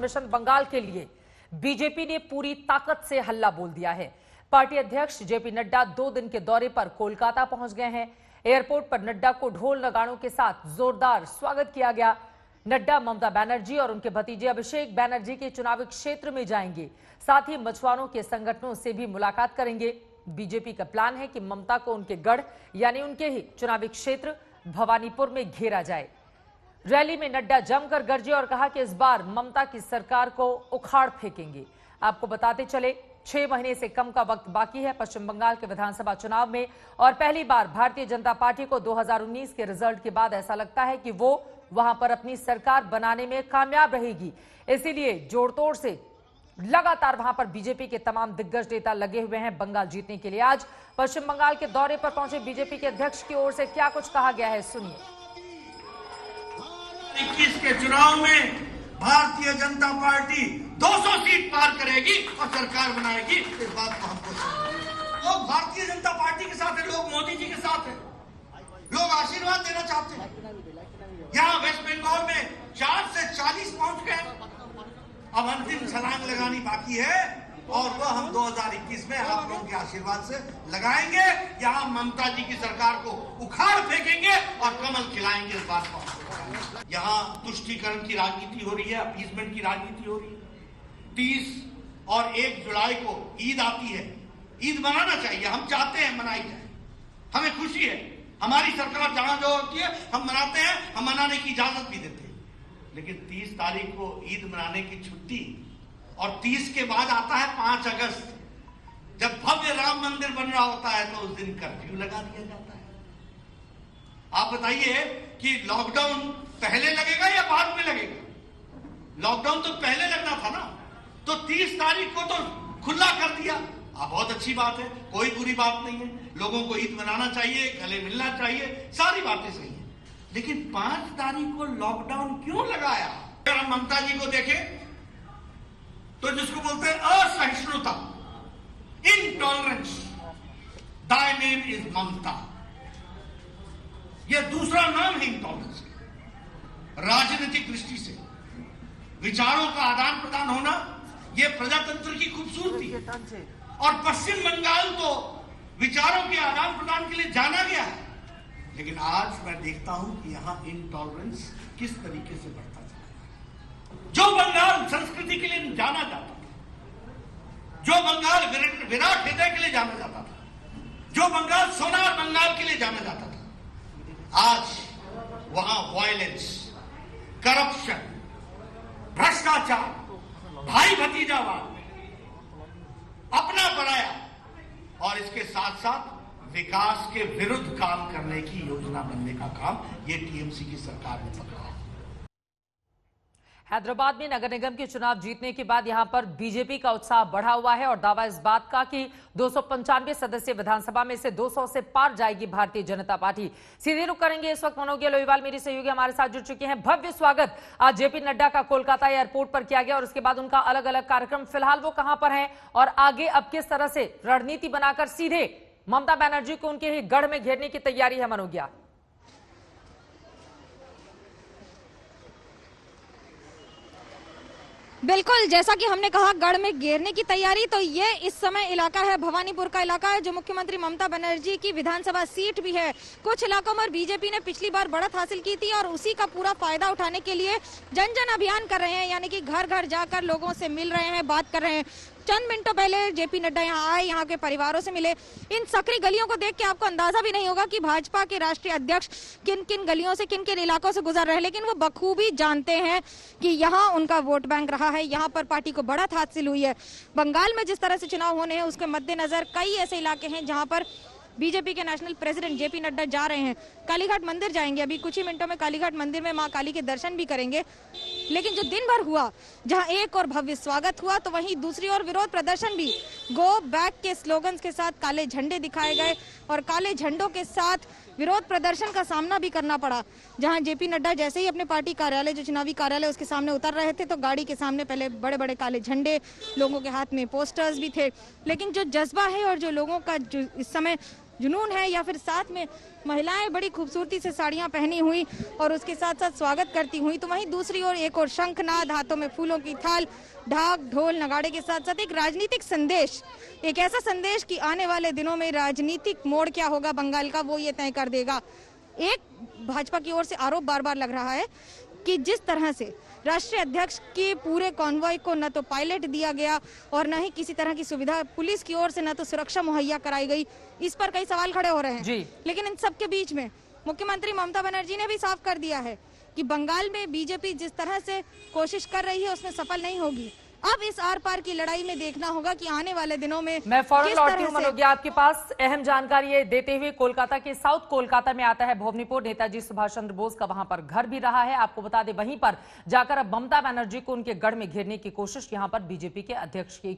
Mission Bengal के लिए BJP ने पूरी ताकत से हल्ला बोल दिया है। पार्टी अध्यक्ष जेपी नड्डा 2 दिन के दौरे पर कोलकाता पहुंच गए हैं। एयरपोर्ट पर नड्डा को ढोल नगाड़ों के साथ जोरदार स्वागत किया गया। नड्डा ममता बनर्जी और उनके भतीजे अभिषेक बनर्जी के चुनावी क्षेत्र में जाएंगे। साथ ही मछुआरों के संगठनों से भी मुलाकात करेंगे। बीजेपी का प्लान है कि ममता को उनके गढ़ यानी उनके ही चुनावी क्षेत्र भवानीपुर में घेरा जाए। रैली में नड्डा जमकर गरजे और कहा कि इस बार ममता की सरकार को उखाड़ फेंकेंगे। आपको बताते चले 6 महीने से कम का वक्त बाकी है पश्चिम बंगाल के विधानसभा चुनाव में, और पहली बार भारतीय जनता पार्टी को 2019 के रिजल्ट के बाद ऐसा लगता है कि वो वहां पर अपनी सरकार बनाने में कामयाब रहेगी। इसीलिए जोड़तोड़ से लगातार वहां पर बीजेपी के तमाम दिग्गज नेता लगे हुए हैं बंगाल जीतने के लिए। आज पश्चिम बंगाल के दौरे पर पहुंचे बीजेपी के अध्यक्ष की ओर से क्या कुछ कहा गया है, सुनिए। 21 के चुनाव में भारतीय जनता पार्टी 200 सीट पार करेगी और सरकार बनाएगी। इस बात को हमको लोग भारतीय जनता पार्टी के साथ है, लोग मोदी जी के साथ है, लोग आशीर्वाद देना चाहते हैं। यहाँ वेस्ट बंगाल में 4 से 40 पहुंच गए। अब अंतिम छलांग लगानी बाकी है और वह हम 2021 में आप लोगों के आशीर्वाद से लगाएंगे। यहाँ ममता जी की सरकार को उखाड़ फेंकेंगे और कमल खिलाएंगे। इस बात को यहाँ तुष्टीकरण की राजनीति हो रही है, अपीसमेंट की राजनीति हो रही है। 30 और 1 जुलाई को ईद आती है, ईद मनाना चाहिए, हम चाहते हैं मनाई जाए, हमें खुशी है। हमारी सरकार जहां जो होती है हम मनाते हैं, हम मनाने की इजाजत भी देते हैं। लेकिन 30 तारीख को ईद मनाने की छुट्टी और 30 के बाद आता है 5 अगस्त, जब भव्य राम मंदिर बन रहा होता है तो उस दिन कर्फ्यू लगा दिया जाता है। आप बताइए कि लॉकडाउन पहले लगेगा या बाद में लगेगा? लॉकडाउन तो पहले लगना था ना, तो 30 तारीख को तो खुला कर दिया। बहुत अच्छी बात है, कोई बुरी बात नहीं है। लोगों को ईद मनाना चाहिए, गले मिलना चाहिए, सारी बातें सही है। लेकिन 5 तारीख को लॉकडाउन क्यों लगाया? अगर हम ममता जी को देखें तो जिसको बोलते हैं असहिष्णुता, इनटॉलरेंस, दाई नेम इज ममता, यह दूसरा नाम है इनटॉलरेंस। राजनीतिक दृष्टि से विचारों का आदान प्रदान होना यह प्रजातंत्र की खूबसूरती है। और पश्चिम बंगाल तो विचारों के आदान प्रदान के लिए जाना गया है। लेकिन आज मैं देखता हूं कि यहां इनटॉलरेंस किस तरीके से बढ़ता जा रहा है। जो बंगाल संस्कृति के लिए जाना जाता था, जो बंगाल विराट हृदय के लिए जाना जाता था, जो बंगाल सोनार बंगाल के लिए जाना जाता था, आज वहां वायलेंस, करप्शन, भ्रष्टाचार, भाई भतीजावाद, अपना पराया और इसके साथ साथ विकास के विरुद्ध काम करने की योजना बनने का काम ये टीएमसी की सरकार ने पकड़ा है। हैदराबाद में नगर निगम के चुनाव जीतने के बाद यहां पर बीजेपी का उत्साह बढ़ा हुआ है और दावा इस बात का कि 295 सदस्य विधानसभा में से 200 से पार जाएगी भारतीय जनता पार्टी। सीधे रुख करेंगे इस वक्त मनोज लोहीवाल मेरी सहयोगी हमारे साथ जुड़ चुके हैं। भव्य स्वागत आज जेपी नड्डा का कोलकाता एयरपोर्ट पर किया गया और उसके बाद उनका अलग अलग कार्यक्रम, फिलहाल वो कहां पर है और आगे अब किस तरह से रणनीति बनाकर सीधे ममता बनर्जी को उनके ही गढ़ में घेरने की तैयारी है मनोज्ञा? बिल्कुल, जैसा कि हमने कहा गढ़ में घेरने की तैयारी, तो ये इस समय इलाका है भवानीपुर का इलाका है जो मुख्यमंत्री ममता बनर्जी की विधानसभा सीट भी है। कुछ इलाकों में बीजेपी ने पिछली बार बढ़त हासिल की थी और उसी का पूरा फायदा उठाने के लिए जन जन अभियान कर रहे हैं, यानी कि घर घर जाकर लोगों से मिल रहे हैं, बात कर रहे हैं। चंद मिनटों पहले जेपी नड्डा यहाँ आए, यहाँ के परिवारों से मिले। इन सकरी गलियों को देख के आपको अंदाजा भी नहीं होगा कि भाजपा के राष्ट्रीय अध्यक्ष किन किन गलियों से, किन किन इलाकों से गुजर रहे हैं, लेकिन वो बखूबी जानते हैं कि यहाँ उनका वोट बैंक रहा है, यहाँ पर पार्टी को बढ़त हासिल हुई है। बंगाल में जिस तरह से चुनाव होने हैं उसके मद्देनजर कई ऐसे इलाके हैं जहाँ पर बीजेपी के नेशनल प्रेसिडेंट जेपी नड्डा जा रहे हैं। कालीघाट मंदिर जाएंगे, अभी कुछ ही मिनटों में कालीघाट मंदिर में मां काली के दर्शन भी करेंगे। लेकिन जो दिन भर हुआ, जहां एक और भव्य स्वागत हुआ, तो वहीं दूसरी ओर विरोध प्रदर्शन भी गो बैक के स्लोगन्स के साथ काले झंडे दिखाए गए और काले झंडों के साथ विरोध प्रदर्शन का सामना भी करना पड़ा। जहां जेपी नड्डा जैसे ही अपने पार्टी कार्यालय, जो चुनावी कार्यालय, उसके सामने उतर रहे थे तो गाड़ी के सामने पहले बड़े बड़े काले झंडे, लोगों के हाथ में पोस्टर्स भी थे। लेकिन जो जज्बा है और जो लोगों का जो इस समय जुनून है या फिर साथ में महिलाएं बड़ी खूबसूरती से साड़ियां पहनी हुई और उसके साथ साथ स्वागत करती हुई, तो वहीं दूसरी ओर एक और शंखनाद, हाथों में फूलों की थाल, ढाक ढोल नगाड़े के साथ साथ एक राजनीतिक संदेश, एक ऐसा संदेश कि आने वाले दिनों में राजनीतिक मोड़ क्या होगा बंगाल का वो ये तय कर देगा। एक भाजपा की ओर से आरोप बार बार लग रहा है कि जिस तरह से राष्ट्रीय अध्यक्ष के पूरे कॉन्वॉय को न तो पायलट दिया गया और न ही किसी तरह की सुविधा पुलिस की ओर से न तो सुरक्षा मुहैया कराई गई, इस पर कई सवाल खड़े हो रहे हैं जी। लेकिन इन सब के बीच में मुख्यमंत्री ममता बनर्जी ने भी साफ कर दिया है कि बंगाल में बीजेपी जिस तरह से कोशिश कर रही है उसमें सफल नहीं होगी। अब इस आर पार की लड़ाई में देखना होगा कि आने वाले दिनों में मैं फौरन किस लौटती तरह हूं से- मनोज्ञा आपके पास अहम जानकारी देते हुए। कोलकाता के साउथ कोलकाता में आता है भवानीपुर, नेताजी सुभाष चंद्र बोस का वहां पर घर भी रहा है। आपको बता दें वहीं पर जाकर अब ममता बनर्जी को उनके गढ़ में घेरने की कोशिश यहां पर बीजेपी के अध्यक्ष की